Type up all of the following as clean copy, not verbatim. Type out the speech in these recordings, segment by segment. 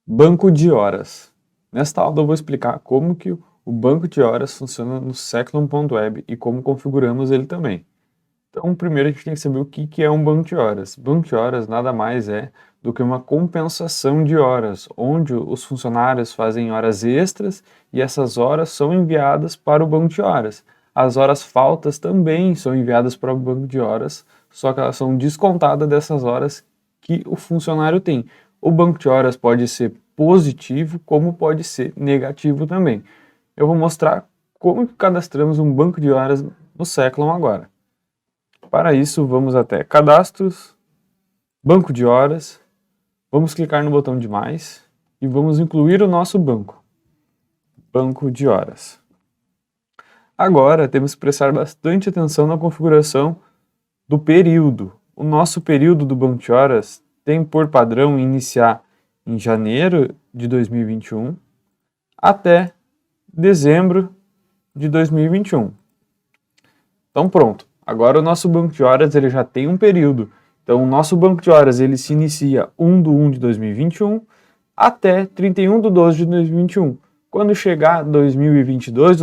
Banco de horas. Nesta aula eu vou explicar como que o banco de horas funciona no Seclum.web e como configuramos ele também. Então, primeiro a gente tem que saber o que é um banco de horas. Banco de horas nada mais é do que uma compensação de horas, onde os funcionários fazem horas extras e essas horas são enviadas para o banco de horas. As horas faltas também são enviadas para o banco de horas, só que elas são descontadas dessas horas que o funcionário tem. O banco de horas pode ser positivo, como pode ser negativo também. Eu vou mostrar como cadastramos um banco de horas no Seclum agora. Para isso, vamos até Cadastros, Banco de Horas, vamos clicar no botão de Mais e vamos incluir o nosso banco, Banco de Horas. Agora, temos que prestar bastante atenção na configuração do período. O nosso período do banco de horas tem por padrão iniciar em janeiro de 2021 até dezembro de 2021. Então pronto, agora o nosso banco de horas ele já tem um período. Então o nosso banco de horas ele se inicia 1/1 de 2021 até 31 de 12 de 2021. Quando chegar 2022,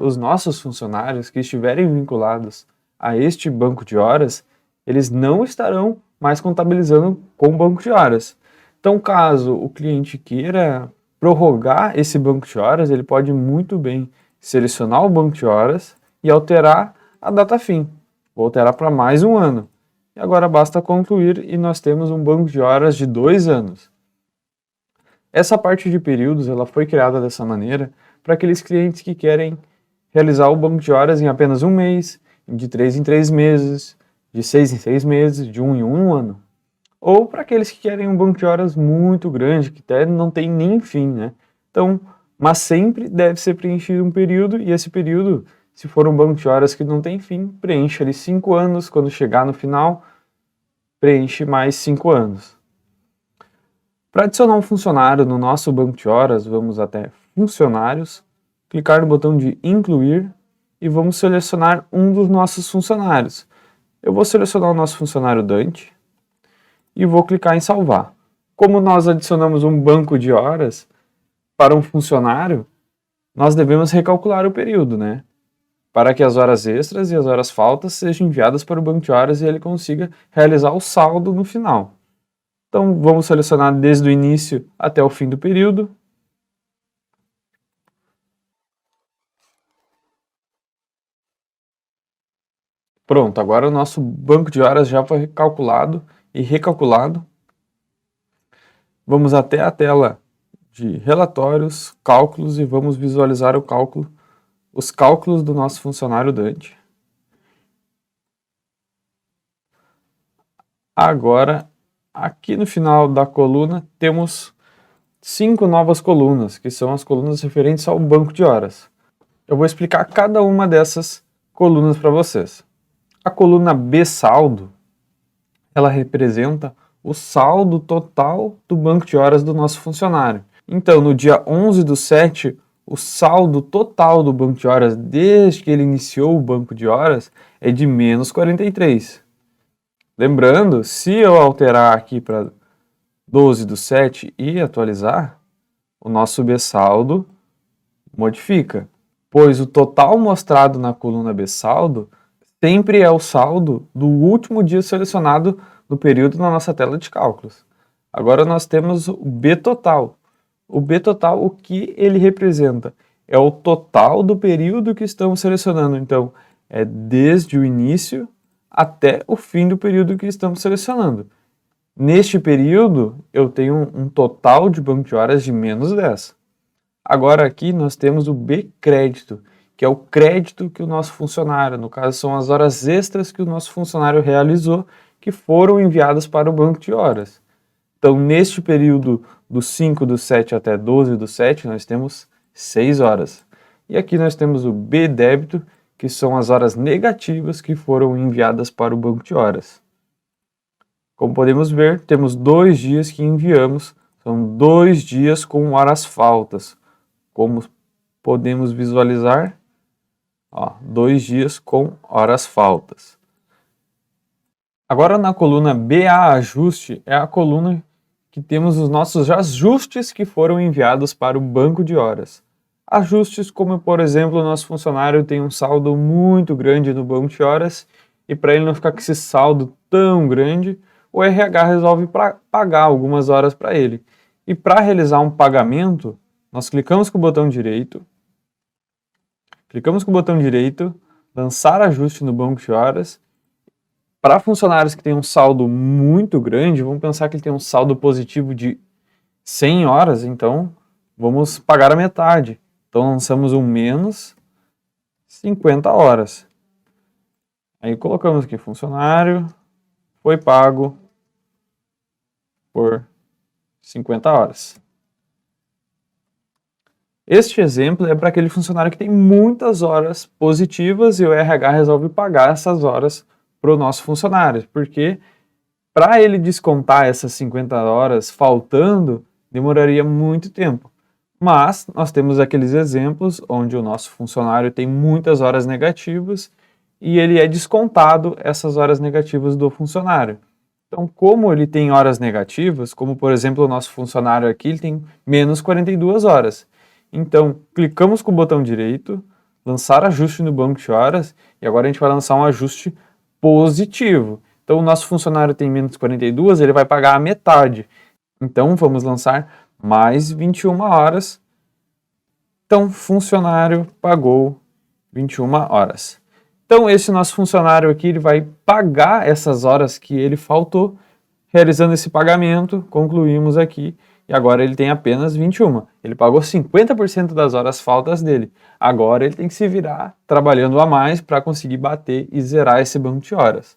os nossos funcionários que estiverem vinculados a este banco de horas, eles não estarão mais contabilizando com o banco de horas. Então, caso o cliente queira prorrogar esse banco de horas, ele pode muito bem selecionar o banco de horas e alterar a data fim. Vou alterar para mais um ano. E agora basta concluir e nós temos um banco de horas de 2 anos. Essa parte de períodos ela foi criada dessa maneira para aqueles clientes que querem realizar o banco de horas em apenas um mês, de 3 em 3 meses, de 6 em 6 meses, de 1 em 1 ano. Ou para aqueles que querem um banco de horas muito grande, que até não tem nem fim, né? Então, mas sempre deve ser preenchido um período, e esse período, se for um banco de horas que não tem fim, preenche ali 5 anos, quando chegar no final, preenche mais 5 anos. Para adicionar um funcionário no nosso banco de horas, vamos até Funcionários, clicar no botão de Incluir e vamos selecionar um dos nossos funcionários. Eu vou selecionar o nosso funcionário Dante e vou clicar em Salvar. Como nós adicionamos um banco de horas para um funcionário, nós devemos recalcular o período, né? Para que as horas extras e as horas faltas sejam enviadas para o banco de horas e ele consiga realizar o saldo no final. Então, vamos selecionar desde o início até o fim do período. Pronto, agora o nosso banco de horas já foi calculado e recalculado. Vamos até a tela de relatórios, cálculos e vamos visualizar os cálculos do nosso funcionário Dante. Agora, aqui no final da coluna, temos 5 novas colunas, que são as colunas referentes ao banco de horas. Eu vou explicar cada uma dessas colunas para vocês. A coluna B saldo, ela representa o saldo total do banco de horas do nosso funcionário. Então, no dia 11/7, o saldo total do banco de horas, desde que ele iniciou o banco de horas, é de menos 43. Lembrando, se eu alterar aqui para 12/7 e atualizar, o nosso B-saldo modifica, pois o total mostrado na coluna B-saldo sempre é o saldo do último dia selecionado no período na nossa tela de cálculos. Agora nós temos o B-total. O B-total, o que ele representa? É o total do período que estamos selecionando. Então, é desde o início até o fim do período que estamos selecionando. Neste período, eu tenho um total de banco de horas de menos 10. Agora aqui nós temos o B-crédito, que é o crédito que o nosso funcionário, no caso são as horas extras que o nosso funcionário realizou, que foram enviadas para o banco de horas. Então, neste período do 5/7 até 12/7, nós temos 6 horas. E aqui nós temos o B-débito, que são as horas negativas que foram enviadas para o banco de horas. Como podemos ver, temos 2 dias que enviamos, são 2 dias com horas faltas. Como podemos visualizar, 2 dias com horas faltas. Agora na coluna BA ajuste é a coluna que temos os nossos ajustes que foram enviados para o banco de horas. Ajustes como, por exemplo, o nosso funcionário tem um saldo muito grande no banco de horas e para ele não ficar com esse saldo tão grande, o RH resolve pagar algumas horas para ele. E para realizar um pagamento, nós clicamos com o botão direito, lançar ajuste no banco de horas. Para funcionários que têm um saldo muito grande, vamos pensar que ele tem um saldo positivo de 100 horas, então vamos pagar a metade. Então lançamos um menos 50 horas. Aí colocamos aqui, funcionário foi pago por 50 horas. Este exemplo é para aquele funcionário que tem muitas horas positivas e o RH resolve pagar essas horas para o nosso funcionário, porque para ele descontar essas 50 horas faltando, demoraria muito tempo. Mas nós temos aqueles exemplos onde o nosso funcionário tem muitas horas negativas e ele é descontado essas horas negativas do funcionário. Então, como ele tem horas negativas, como por exemplo o nosso funcionário aqui, ele tem menos 42 horas. Então, clicamos com o botão direito, lançar ajuste no banco de horas, e agora a gente vai lançar um ajuste positivo. Então, o nosso funcionário tem menos 42, ele vai pagar a metade. Então, vamos lançar mais 21 horas. Então, funcionário pagou 21 horas. Então, esse nosso funcionário aqui, ele vai pagar essas horas que ele faltou, realizando esse pagamento, concluímos aqui, e agora ele tem apenas 21. Ele pagou 50% das horas faltas dele. Agora ele tem que se virar trabalhando a mais para conseguir bater e zerar esse banco de horas.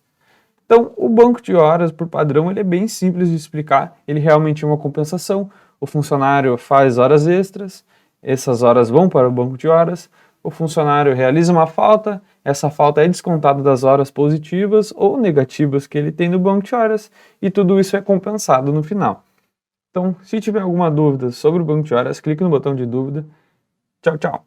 Então, o banco de horas, por padrão, ele é bem simples de explicar. Ele realmente é uma compensação. O funcionário faz horas extras, essas horas vão para o banco de horas. O funcionário realiza uma falta, essa falta é descontada das horas positivas ou negativas que ele tem no banco de horas, e tudo isso é compensado no final. Então, se tiver alguma dúvida sobre o banco de horas, clique no botão de dúvida. Tchau, tchau!